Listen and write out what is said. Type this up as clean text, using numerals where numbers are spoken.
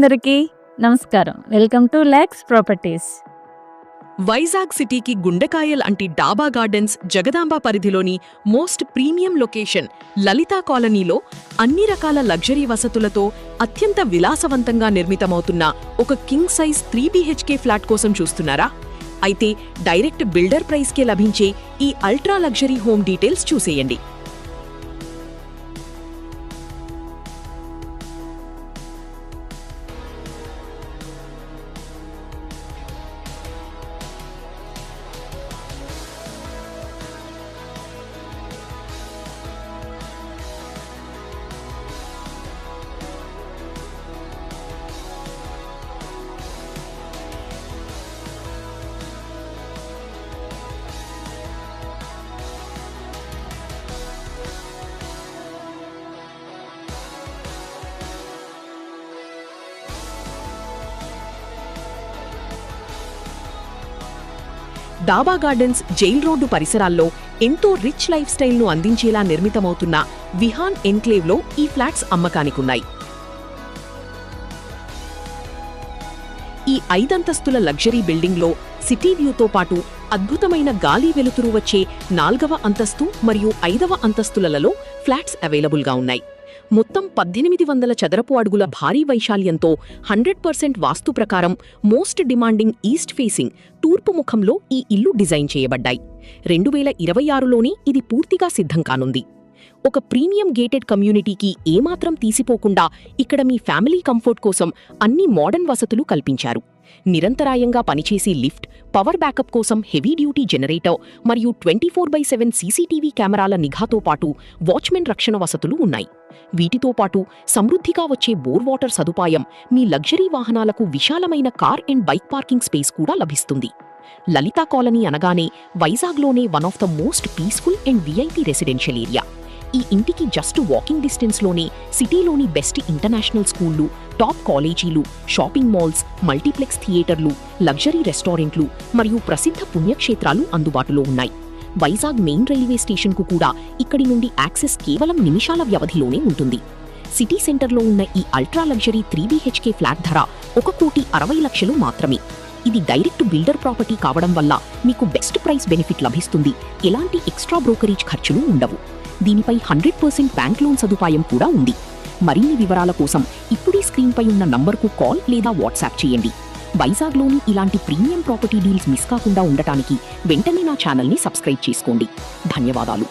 అందరికీ నమస్కారం. Welcome to lex properties. Vizag సిటీకి గుండెకాయల్ అంటి డాబా గార్డెన్స్ జగదాంబ పరిధిలోని మోస్ట్ ప్రీమియం లొకేషన్ లలితా కాలనీలో అన్ని రకాల లగ్జరీ వసతులతో అత్యంత విలాసవంతంగా నిర్మితమవుతున్న ఒక కింగ్ సైజ్ 3 BHK ఫ్లాట్ కోసం చూస్తున్నారా? అయితే డైరెక్ట్ బిల్డర్ ప్రైస్కే లభించే ఈ అల్ట్రా లగ్జరీ హోమ్ డీటెయిల్స్ చూసేయండి. డాబా గార్డెన్స్ జైల్ రోడ్డు పరిసరాల్లో ఎంతో రిచ్ లైఫ్ స్టైల్ను అందించేలా నిర్మితమవుతున్న విహాన్ ఎన్క్లేవ్లో ఈ ఫ్లాట్స్ అమ్మకానికున్నాయి. ఈ 5 అంతస్తుల లగ్జరీ బిల్డింగ్లో సిటీ వ్యూతో పాటు అద్భుతమైన గాలి వెలుతురు వచ్చే 4వ అంతస్తు మరియు 5వ అంతస్తులలో ఫ్లాట్స్ అవైలబుల్గా ఉన్నాయి. మొత్తం 1800 చదరపు అడుగుల భారీ వైశాల్యంతో 100% వాస్తు ప్రకారం మోస్ట్ డిమాండింగ్ ఈస్ట్ ఫేసింగ్ తూర్పు ముఖంలో ఈ ఇల్లు డిజైన్ చేయబడ్డాయి. 2026లోనే ఇది పూర్తిగా సిద్ధం కానుంది. ఒక ప్రీమియం గేటెడ్ కమ్యూనిటీకి ఏమాత్రం తీసిపోకుండా ఇక్కడ మీ ఫ్యామిలీ కంఫర్ట్ కోసం అన్ని మోడర్న్ వసతులు కల్పించారు. నిరంతరాయంగా పనిచేసే లిఫ్ట్, పవర్ బ్యాకప్ కోసం హెవీ డ్యూటీ జనరేటర్ మరియు 24/7 సీసీటీవీ కెమెరాల నిఘాతో పాటు వాచ్మెన్ రక్షణ వసతులు ఉన్నాయి. వీటితో పాటు సమృద్ధిగా వచ్చే బోర్ వాటర్ సదుపాయం, మీ లగ్జరీ వాహనాలకు విశాలమైన car and bike parking space కూడా లభిస్తుంది. లలితా కాలనీ అనగానే వైజాగ్లోనే one of the most peaceful and VIP residential area. ఈ ఇంటికి జస్ట్ వాకింగ్ డిస్టెన్స్లోనే సిటీలోని బెస్ట్ ఇంటర్నేషనల్ స్కూళ్లు, టాప్ కాలేజీలు, షాపింగ్ మాల్స్, మల్టీప్లెక్స్ థియేటర్లు, లగ్జరీ రెస్టారెంట్లు మరియు ప్రసిద్ధ పుణ్యక్షేత్రాలు అందుబాటులో ఉన్నాయి. వైజాగ్ మెయిన్ రైల్వే స్టేషన్కు కూడా ఇక్కడి నుండి యాక్సెస్ కేవలం నిమిషాల వ్యవధిలోనే ఉంటుంది. సిటీ సెంటర్లో ఉన్న ఈ అల్ట్రా లగ్జరీ 3 BHK ఫ్లాట్ ధర 1,60,00,000 మాత్రమే. ఇది డైరెక్ట్ బిల్డర్ ప్రాపర్టీ కావడం వల్ల మీకు బెస్ట్ ప్రైస్ బెనిఫిట్ లభిస్తుంది. ఎలాంటి ఎక్స్ట్రా బ్రోకరేజ్ ఖర్చులు ఉండవు. దీనిపై 100% బ్యాంక్ లోన్ సదుపాయం కూడా ఉంది. మరిన్ని వివరాల కోసం ఇప్పుడే స్క్రీన్పై ఉన్న నంబర్కు కాల్ లేదా వాట్సాప్ చేయండి. వైజాగ్లోని ఇలాంటి ప్రీమియం ప్రాపర్టీ డీల్స్ మిస్ కాకుండా ఉండటానికి వెంటనే నా ఛానల్ని సబ్స్క్రైబ్ చేసుకోండి. ధన్యవాదాలు.